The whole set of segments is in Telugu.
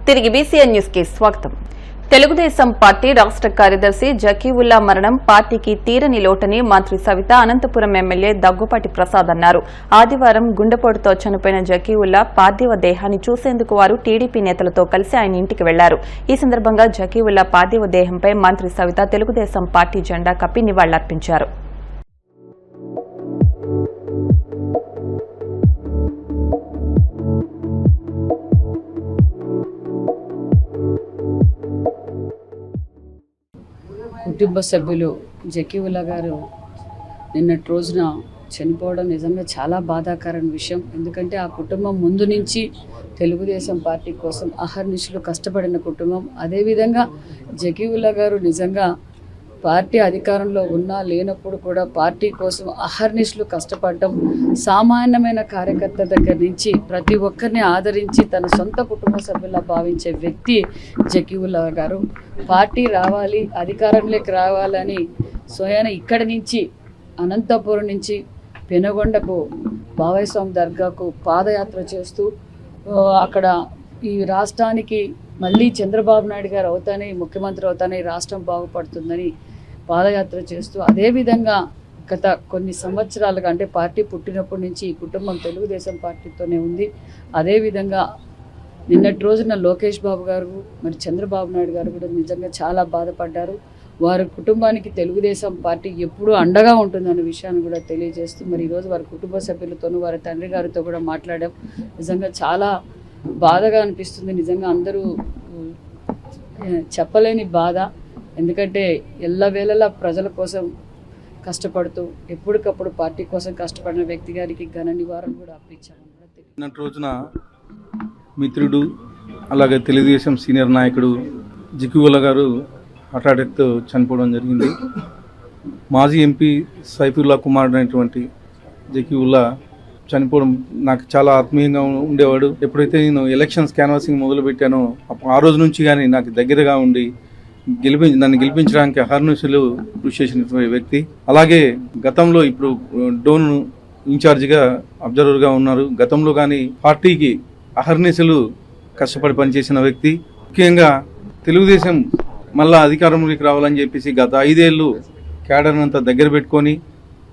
తిరిగి బీసీఎన్ న్యూస్ కి స్వాగతం. తెలుగుదేశం పార్టీ రాష్ట్ర కార్యదర్శి జకీవుల్లా మరణం పార్టీకి తీరని లోటని మంత్రి సవిత అనంతపురం ఎమ్మెల్యే దగ్గుపాటి ప్రసాద్ అన్నారు. ఆదివారం గుండెపోటుతో చనిపోయిన జకీవుల్లా పార్థివ దేహాన్ని చూసేందుకు వారు టీడీపీ నేతలతో కలిసి ఆయన ఇంటికి వెళ్లారు. ఈ సందర్భంగా జకీవుల్లా పార్థివ దేహంపై మంత్రి సవిత తెలుగుదేశం పార్టీ జెండా కప్పి నివాళులర్పించారు. కుటుంబ సభ్యులు జకీవుల్లా గారు నిన్నటి రోజున చనిపోవడం నిజంగా చాలా బాధాకరమైన విషయం. ఎందుకంటే ఆ కుటుంబం ముందు నుంచి తెలుగుదేశం పార్టీ కోసం అహర్నిశలు కష్టపడిన కుటుంబం. అదేవిధంగా జకీవుల్లా గారు నిజంగా పార్టీ అధికారంలో ఉన్నా లేనప్పుడు కూడా పార్టీ కోసం అహర్నిశలు కష్టపడడం, సామాన్యమైన కార్యకర్త దగ్గర నుంచి ప్రతి ఒక్కరిని ఆదరించి తన సొంత కుటుంబ సభ్యులా భావించే వ్యక్తి జకీవుల్లా గారు. పార్టీ రావాలి, అధికారంలోకి రావాలని స్వయాన ఇక్కడి నుంచి అనంతపురం నుంచి పెనుగొండకు బావయ్య స్వామి దర్గాకు పాదయాత్ర చేస్తూ అక్కడ ఈ రాష్ట్రానికి మళ్ళీ చంద్రబాబు నాయుడు గారు అవుతానే ముఖ్యమంత్రి అవుతానే రాష్ట్రం బాగుపడుతుందని పాదయాత్ర చేస్తూ, అదేవిధంగా గత కొన్ని సంవత్సరాలుగా అంటే పార్టీ పుట్టినప్పటి నుంచి ఈ కుటుంబం తెలుగుదేశం పార్టీతోనే ఉంది. అదేవిధంగా నిన్నటి రోజున లోకేష్ బాబు గారు మరి చంద్రబాబు నాయుడు గారు కూడా నిజంగా చాలా బాధపడ్డారు. వారి కుటుంబానికి తెలుగుదేశం పార్టీ ఎప్పుడూ అండగా ఉంటుందన్న విషయాన్ని కూడా తెలియజేస్తూ మరి ఈరోజు వారి కుటుంబ సభ్యులతోనూ వారి తండ్రి గారితో కూడా మాట్లాడాం. నిజంగా చాలా బాధగా అనిపిస్తుంది. నిజంగా అందరూ చెప్పలేని బాధ. ఎందుకంటే ఎల్లవేళలా ప్రజల కోసం కష్టపడుతూ ఎప్పటికప్పుడు పార్టీ కోసం కష్టపడిన వ్యక్తి గారికి ఘన నివారణ కూడా అప్పించాము. నిన్నటి రోజున మిత్రుడు అలాగే తెలుగుదేశం సీనియర్ నాయకుడు జకీవుల్లా గారు హార్ట్ అటాక్తో చనిపోవడం జరిగింది. మాజీ ఎంపీ సైఫుల్లా కుమారుడు అయినటువంటి జకీవుల్లా చనిపోవడం నాకు చాలా ఆత్మీయంగా ఉండేవాడు. ఎప్పుడైతే నేను ఎలక్షన్స్ క్యాన్వాసింగ్ మొదలుపెట్టానో ఆ రోజు నుంచి కానీ నాకు దగ్గరగా ఉండి నన్ను గెలిపించడానికి అహర్నిశలు కృషి చేసిన వ్యక్తి. అలాగే గతంలో ఇప్పుడు డోన్ ఇన్ఛార్జిగా అబ్జర్వర్గా ఉన్నారు. గతంలో కానీ పార్టీకి అహర్నిశలు కష్టపడి పనిచేసిన వ్యక్తి. ముఖ్యంగా తెలుగుదేశం మళ్ళా అధికారంలోకి రావాలని చెప్పేసి గత 5 ఏళ్ళు క్యాడర్ అంతా దగ్గర పెట్టుకొని,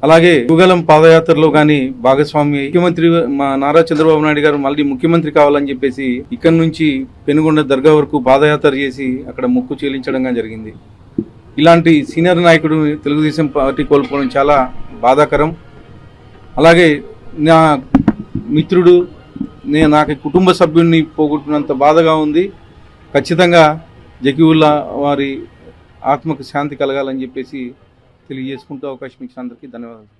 అలాగే యుగలం పాదయాత్రలో కానీ భాగస్వామి ముఖ్యమంత్రి మా నారా చంద్రబాబు నాయుడు గారు మళ్ళీ ముఖ్యమంత్రి కావాలని చెప్పేసి ఇక్కడ నుంచి పెనుగొండ దర్గా వరకు పాదయాత్ర చేసి అక్కడ మొక్కు చెల్లించడం జరిగింది. ఇలాంటి సీనియర్ నాయకుడు తెలుగుదేశం పార్టీ కోల్పోవడం చాలా బాధాకరం. అలాగే నా మిత్రుడు నాకు కుటుంబ సభ్యుడిని పోగొట్టినంత బాధగా ఉంది. ఖచ్చితంగా జకీవుల్లా వారి ఆత్మకు శాంతి కలగాలని చెప్పేసి తెలియజేసుకుంటూ అవకాశం ఇచ్చిన అందరికీ ధన్యవాదాలు.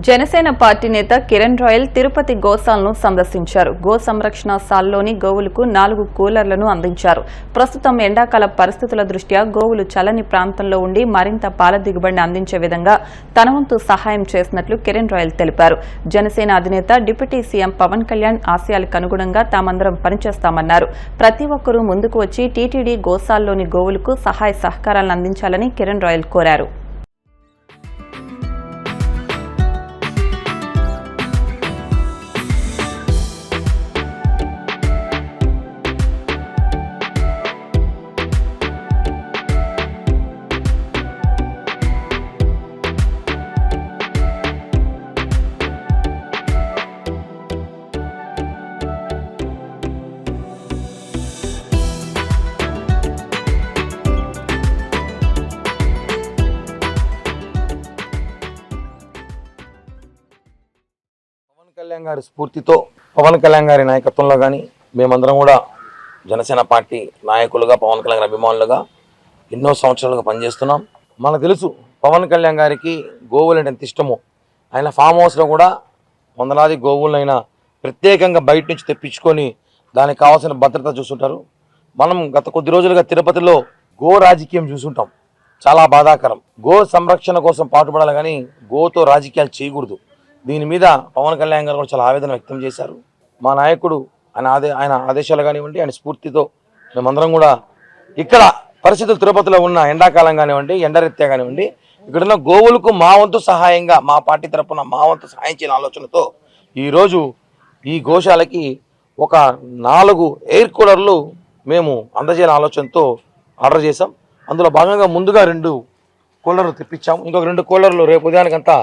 జనసేన పార్టీ నేత కిరణ్ రాయల్ తిరుపతి గోశాలను సందర్శించారు. గో సంరక్షణ శాలలోని గోవులకు 4 కూలర్లను అందించారు. ప్రస్తుతం ఎండాకాల పరిస్థితుల దృష్ట్యా గోవులు చల్లని ప్రాంతంలో ఉండి మరింత పాల దిగుబడిని అందించే విధంగా తన వంతు సహాయం చేసినట్లు కిరణ్ రాయల్ తెలిపారు. జనసేన అధినేత డిప్యూటీ సీఎం పవన్ కళ్యాణ్ ఆశయాలకు అనుగుణంగా తామందరం పనిచేస్తామన్నారు. ప్రతి ఒక్కరూ ముందుకు వచ్చి టీటీడీ గోశాలలోని గోవులకు సహాయ సహకారాలను అందించాలని కిరణ్ రాయల్ కోరారు. కళ్యాణ్ గారి స్ఫూర్తితో పవన్ కళ్యాణ్ గారి నాయకత్వంలో కానీ మేమందరం కూడా జనసేన పార్టీ నాయకులుగా పవన్ కళ్యాణ్ గారి అభిమానులుగా ఎన్నో సంవత్సరాలుగా పనిచేస్తున్నాం. మనకు తెలుసు పవన్ కళ్యాణ్ గారికి గోవులు అంటే ఎంత ఇష్టమో. ఆయన ఫామ్ హౌస్లో కూడా వందలాది గోవులైనా ప్రత్యేకంగా బయట నుంచి తెప్పించుకొని దానికి కావాల్సిన భద్రత చూస్తుంటారు. మనం గత కొద్ది రోజులుగా తిరుపతిలో గో రాజకీయం చూసుంటాం. చాలా బాధాకరం. గో సంరక్షణ కోసం పాటుపడాలి కానీ గోతో రాజకీయాలు చేయకూడదు. దీని మీద పవన్ కళ్యాణ్ గారు కూడా చాలా ఆవేదన వ్యక్తం చేశారు. మా నాయకుడు ఆయన ఆదేశాలు కానివ్వండి, ఆయన స్ఫూర్తితో మేమందరం కూడా ఇక్కడ పరిస్థితులు తిరుపతిలో ఉన్న ఎండాకాలం కానివ్వండి, ఎండరీత్యా కానివ్వండి, ఇక్కడున్న గోవులకు మా వంతు సహాయంగా మా పార్టీ తరఫున మా వంతు సహాయం చేయాలని ఆలోచనతో ఈరోజు ఈ గోశాలకి ఒక 4 ఎయిర్ కూలర్లు మేము అందజేయాల ఆలోచనతో ఆర్డర్ చేసాం. అందులో భాగంగా ముందుగా 2 కూలర్లు తెప్పించాము. ఇంకొక 2 కూలర్లు రేపు ఉదయానికంతా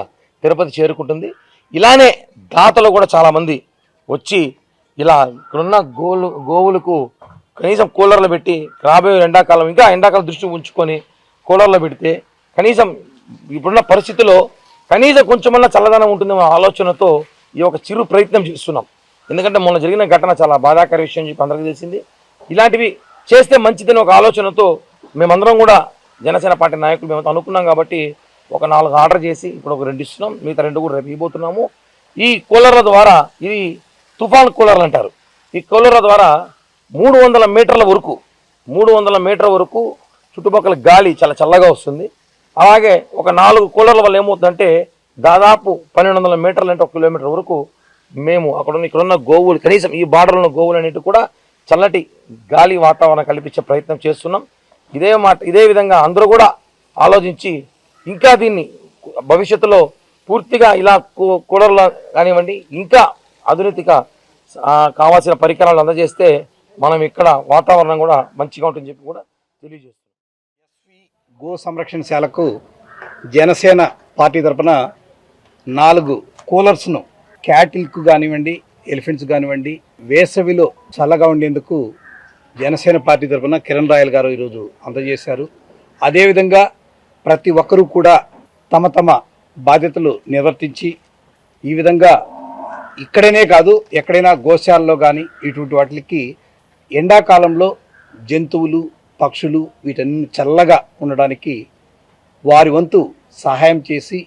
తిరుపతి చేరుకుంటుంది. ఇలానే దాతలు కూడా చాలామంది వచ్చి ఇలా ఇక్కడున్న గోవులకు కనీసం కూలర్లు పెట్టి రాబోయే ఎండాకాలం ఇంకా ఎండాకాలం దృష్టి ఉంచుకొని కూలర్లు పెడితే కనీసం ఇప్పుడున్న పరిస్థితిలో కనీసం కొంచెమన్నా చల్లదనం ఉంటుందన్న ఆలోచనతో ఈ ఒక చిరు ప్రయత్నం చేస్తున్నాం. ఎందుకంటే మొన్న జరిగిన ఘటన చాలా బాధాకర విషయం చెప్పి అందరికీ తెలిసింది. ఇలాంటివి చేస్తే మంచిదని ఒక ఆలోచనతో మేమందరం కూడా జనసేన పార్టీ నాయకులు మేము అనుకున్నాం కాబట్టి ఒక 4 ఆర్డర్ చేసి ఇప్పుడు ఒక 2 ఇస్తున్నాం. మిగతా 2 కూడా రేపు ఇవ్వబోతున్నాము. ఈ కూలర్ల ద్వారా, ఇది తుఫాన్ కూలర్లు అంటారు. ఈ కూలర్ల ద్వారా 300 మీటర్ల వరకు చుట్టుపక్కల గాలి చాలా చల్లగా వస్తుంది. అలాగే ఒక 4 కూలర్ల వల్ల ఏమవుతుందంటే దాదాపు 1200 మీటర్లు అంటే 1 కిలోమీటర్ వరకు మేము ఇక్కడున్న గోవులు, కనీసం ఈ బార్డర్లో ఉన్న గోవులు అనేవి కూడా చల్లటి గాలి వాతావరణం కల్పించే ప్రయత్నం చేస్తున్నాం. ఇదే విధంగా అందరూ కూడా ఆలోచించి ఇంకా దీన్ని భవిష్యత్తులో పూర్తిగా ఇలా కూలర్లు కానివ్వండి ఇంకా ఆధునిక కావాల్సిన పరికరాలు అందజేస్తే మనం ఇక్కడ వాతావరణం కూడా మంచిగా ఉంటుందని చెప్పి కూడా తెలియజేస్తున్నాం. గో సంరక్షణశాలకు జనసేన పార్టీ తరఫున 4 కూలర్స్ను క్యాటిల్కు కానివ్వండి, ఎలిఫెంట్స్ కానివ్వండి వేసవిలో చల్లగా ఉండేందుకు జనసేన పార్టీ తరఫున కిరణ్ రాయల్ గారు ఈరోజు అందజేశారు. అదేవిధంగా ప్రతి ఒక్కరూ కూడా తమ బాధ్యతలు నిర్వర్తించి ఈ విధంగా ఇక్కడనే కాదు ఎక్కడైనా గోశాలలో కానీ ఇటువంటి వాటికి ఎండాకాలంలో జంతువులు, పక్షులు వీటన్ని చల్లగా ఉండడానికి వారి వంతు సహాయం చేసి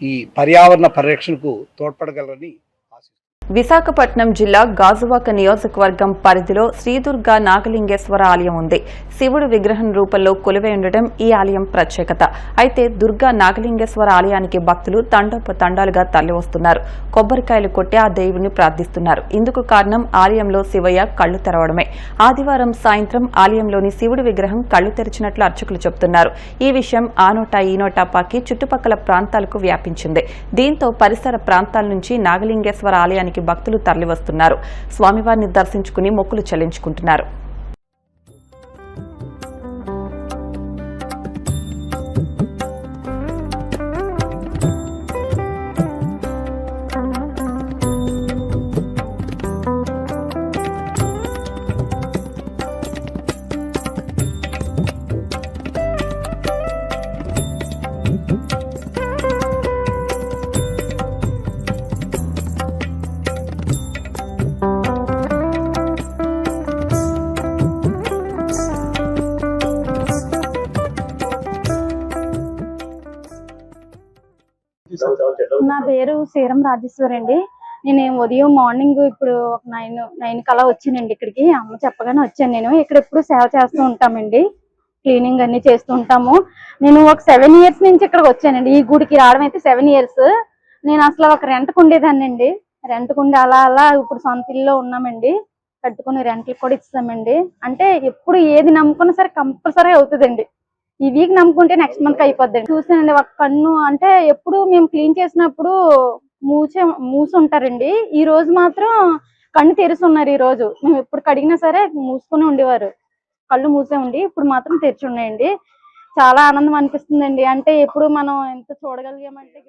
ఈ పర్యావరణ పరిరక్షణకు తోడ్పడగలరని ఆశిస్తున్నాను. విశాఖపట్నం జిల్లా గాజువాక నియోజకవర్గం పరిధిలో శ్రీదుర్గా నాగలింగేశ్వర ఆలయం ఉంది. శివుడు విగ్రహం రూపంలో కొలువై ఉండడం ఈ ఆలయం ప్రత్యేకత. అయితే దుర్గా నాగలింగేశ్వర ఆలయానికి భక్తులు తండోపతండాలుగా తరలివస్తున్నారు. కొబ్బరికాయలు కొట్టి ఆ దేవుడిని ప్రార్థిస్తున్నారు. ఇందుకు కారణం ఆలయంలో శివయ్య కళ్లు తెరవడమే. ఆదివారం సాయంత్రం ఆలయంలోని శివుడి విగ్రహం కళ్లు తెరిచినట్లు అర్చకులు చెబుతున్నారు. ఈ విషయం ఆ నోటా ఈ నోటా పాకి చుట్టుపక్కల ప్రాంతాలకు వ్యాపించింది. దీంతో పరిసర ప్రాంతాల నుంచి నాగలింగేశ్వర ఆలయానికి భక్తులు తరలివస్తున్నారు. స్వామివారిని దర్శించుకుని మొక్కులు చెల్లించుకుంటున్నారు. నా పేరు శ్రీరం రాజేశ్వరి అండి. నేను ఉదయం మార్నింగ్ ఇప్పుడు ఒక 9 కలా వచ్చానండి ఇక్కడికి. అమ్మ చెప్పగానే వచ్చాను. నేను ఇక్కడ ఎప్పుడు సేవ చేస్తూ ఉంటామండి, క్లీనింగ్ అన్ని చేస్తూ ఉంటాము. నేను ఒక 7 ఇయర్స్ నుంచి ఇక్కడికి వచ్చానండి. ఈ గుడికి రావడం అయితే 7 ఇయర్స్. నేను అసలు ఒక రెంట్కు ఉండేదాన్నండి. రెంట్కు ఉండి అలా ఇప్పుడు సొంత ఇల్లులో ఉన్నామండి. కట్టుకుని రెంట్లకు కూడా ఇస్తామండి. అంటే ఎప్పుడు ఏది నమ్ముకున్నా సరే కంపల్సరీ అవుతుందండి. ఈ వీక్ నమ్ముకుంటే నెక్స్ట్ మంత్ అయిపోద్దండి. చూసానండి ఒక కన్ను, అంటే ఎప్పుడు మేము క్లీన్ చేసినప్పుడు మూసి ఉంటారండి. ఈ రోజు మాత్రం కన్ను తెరిచి ఉన్నారు. ఈ రోజు మేము ఎప్పుడు కడిగినా సరే మూసుకుని ఉండేవారు, కళ్ళు మూసే ఉండి ఇప్పుడు మాత్రం తెరిచి ఉన్నాయండి. చాలా ఆనందం అనిపిస్తుందండి. అంటే ఎప్పుడు మనం ఎంత చూడగలిగామంటే.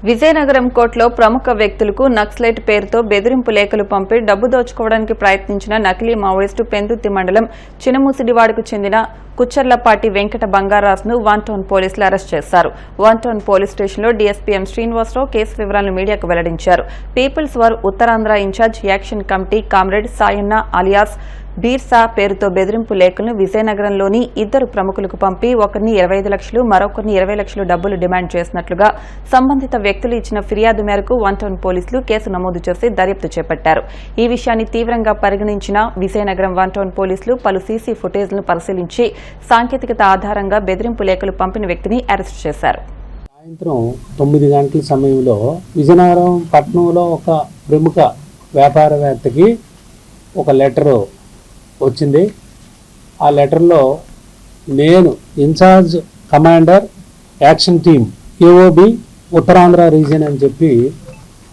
విజయనగరం కోర్టులో ప్రముఖ వ్యక్తులకు నక్సలైట్ పేరుతో బెదిరింపు లేఖలు పంపి డబ్బు దోచుకోవడానికి ప్రయత్నించిన నకిలీ మావోయిస్టు పెందుర్తి మండలం చినముసిడివాడకు చెందిన కుచ్చర్లపాటి వెంకట బంగారాజును 1 టౌన్ పోలీసులు అరెస్ట్ చేశారు. 1 టౌన్ పోలీస్ స్టేషన్లో డీఎస్పీ ఎం శ్రీనివాసరావు కేసు వివరాలను మీడియాకు వెల్లడించారు. Peoples war Uttarandhra incharge action committee comrade Sayanna alias Birsa పేరుతో బెదిరింపు లేఖలను విజయనగరంలోని 2 ప్రముఖులకు పంపి ఒకరిని 25 లక్షలు, మరొకరిని 20 లక్షలు డబ్బులు డిమాండ్ చేసినట్లుగా సంబంధిత వ్యక్తులు ఇచ్చిన ఫిర్యాదు మేరకు 1 టౌన్ పోలీసులు కేసు నమోదు చేసి దర్యాప్తు చేపట్టారు. ఈ విషయాన్ని తీవ్రంగా పరిగణించిన విజయనగరం 1 టౌన్ పోలీసులు పలు సీసీ ఫుటేజ్లను పరిశీలించి సాంకేతికత ఆధారంగా బెదిరింపు లేఖలు పంపిన వ్యక్తిని అరెస్టు చేశారు. సాయంత్రం 9 గంటల సమయంలో విజయనగరం పట్టణంలో ఒక ప్రముఖ వ్యాపారవేత్తకి ఒక లెటరు వచ్చింది. ఆ లెటర్లో నేను incharge commander action team AOB Uttarandhra region అని చెప్పి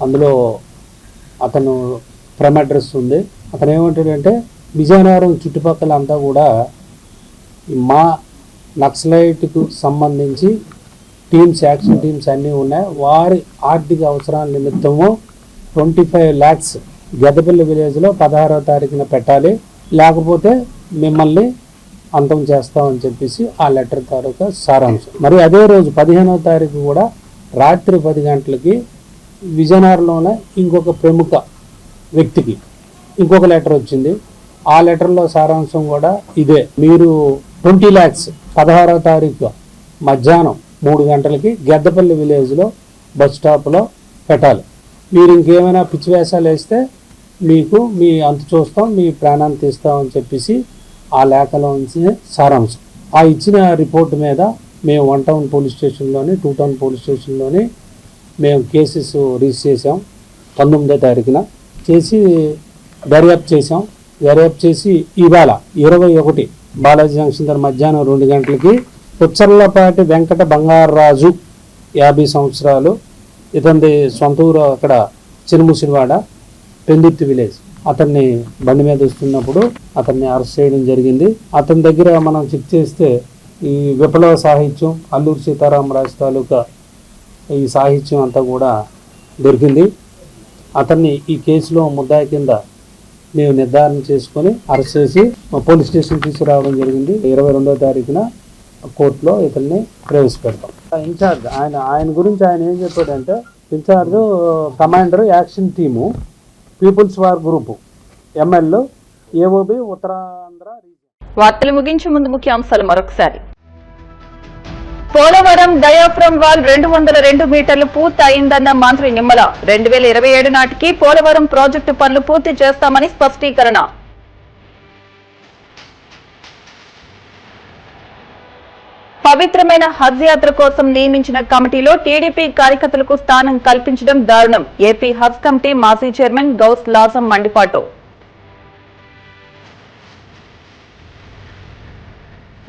అందులో అతను ఫ్రమ్ అడ్రస్ ఉంది. అతను ఏమంటాడంటే విజయనగరం చుట్టుపక్కల అంతా కూడా మా నక్సలైట్కు సంబంధించి టీమ్స్, యాక్షన్ టీమ్స్ అన్నీ ఉన్నాయి. వారి ఆర్థిక అవసరాల నిమిత్తము 25 lakhs గెద్దపల్లి విలేజ్లో 16వ తారీఖున పెట్టాలి, లేకపోతే మిమ్మల్ని అంతం చేస్తామని చెప్పేసి ఆ లెటర్ తాలూకా సారాంశం. మరి అదే రోజు 15వ తారీఖు కూడా రాత్రి 10 గంటలకి విజయనగరంలోనే ఇంకొక ప్రముఖ వ్యక్తికి ఇంకొక లెటర్ వచ్చింది. ఆ లెటర్లో సారాంశం కూడా ఇదే. మీరు 20 lakhs 16వ తారీఖు మధ్యాహ్నం 3 గంటలకి గెద్దపల్లి విలేజ్లో బస్ స్టాప్లో పెట్టాలి. మీరు ఇంకేమైనా పిచ్చి వేషాలు వేస్తే మీకు మీ అంతు చూస్తాం, మీ ప్రాణాన్ని తీస్తామని చెప్పేసి ఆ లేఖలో ఉంచిన సారాంశం. ఆ ఇచ్చిన రిపోర్ట్ మీద మేము 1 టౌన్ పోలీస్ స్టేషన్లోని 2 టౌన్ పోలీస్ స్టేషన్లోని మేము కేసెస్ రిజిస్టర్ చేసాం. 19వ తారీఖున చేసి దర్యాప్తు చేసాం. దర్యాప్తు చేసి ఇవాళ 21 బాలాజీ జంక్షన్ దగ్గర మధ్యాహ్నం 2 గంటలకి పుచ్చర్లపాటి వెంకట బంగారరాజు 50 సంవత్సరాలు, ఇతని సొంత ఊరు అక్కడ చిరుముసిరివాడ పెందుర్తి విలేజ్. అతన్ని బండి మీద వస్తున్నప్పుడు అతన్ని అరెస్ట్ చేయడం జరిగింది. అతని దగ్గర మనం చెక్ చేస్తే ఈ విప్లవ సాహిత్యం, అల్లూరు సీతారామరాజు తాలూకా ఈ సాహిత్యం అంతా కూడా దొరికింది. అతన్ని ఈ కేసులో ముద్దాయి కింద మేము నిర్ధారణ చేసుకొని అరెస్ట్ చేసి పోలీస్ స్టేషన్ తీసుకురావడం జరిగింది. 22వ తారీఖున కోర్టులో ఇతన్ని ప్రవేశపెడతాం. ఇన్ఛార్జ్ ఆయన గురించి ఆయన ఏం చెప్పాడంటే, incharge commander action team peoples war group ML AOB Uttarandhra region. వార్తలు ముగించే ముందు ముఖ్యాంశాలు మరొకసారి. పోలవరం డయాఫ్రమ్ వాల్ 202 మీటర్లు పూర్తి అయిందన్న మంత్రి నిమ్మల. 2027 నాటికి పోలవరం ప్రాజెక్టు పనులు పూర్తి చేస్తామని స్పష్టీకరణ. పవిత్రమైన హజ్ యాత్ర కోసం నియమించిన కమిటీలో టీడీపీ కార్యకర్తలకు స్థానం కల్పించడం దారుణం. ఏపీ హజ్ కమిటీ మాజీ చైర్మన్ గౌస్ లాజం మండిపాటు.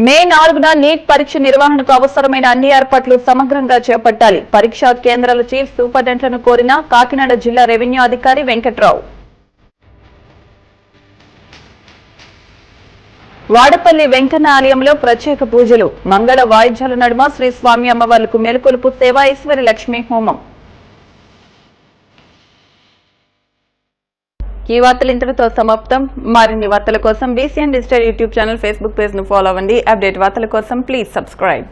మే 4న నీట్ పరీక్ష నిర్వహణకు అవసరమైన అన్ని ఏర్పాట్లు సమగ్రంగా చేపట్టాలి. పరీక్షా కేంద్రాల చీఫ్ సూపరింటెండెంట్లను కోరిన కాకినాడ జిల్లా రెవెన్యూ అధికారి వెంకట్రావు. వాడపల్లి వెంకన్న ఆలయంలో ప్రత్యేక పూజలు. మంగళ వాయిద్యాల నడుమ శ్రీ స్వామి అమ్మవార్లకు మేలుకొలుపు సేవా ఈశ్వరి లక్ష్మీ హోమం. ఈ వార్తలు ఇంతటితో సమాప్తం. మరిన్ని వార్తల కోసం BCN digital YouTube channel, Facebook page ను ఫాలో అవ్వండి. అప్డేట్ వార్తల కోసం ప్లీజ్ సబ్స్క్రైబ్.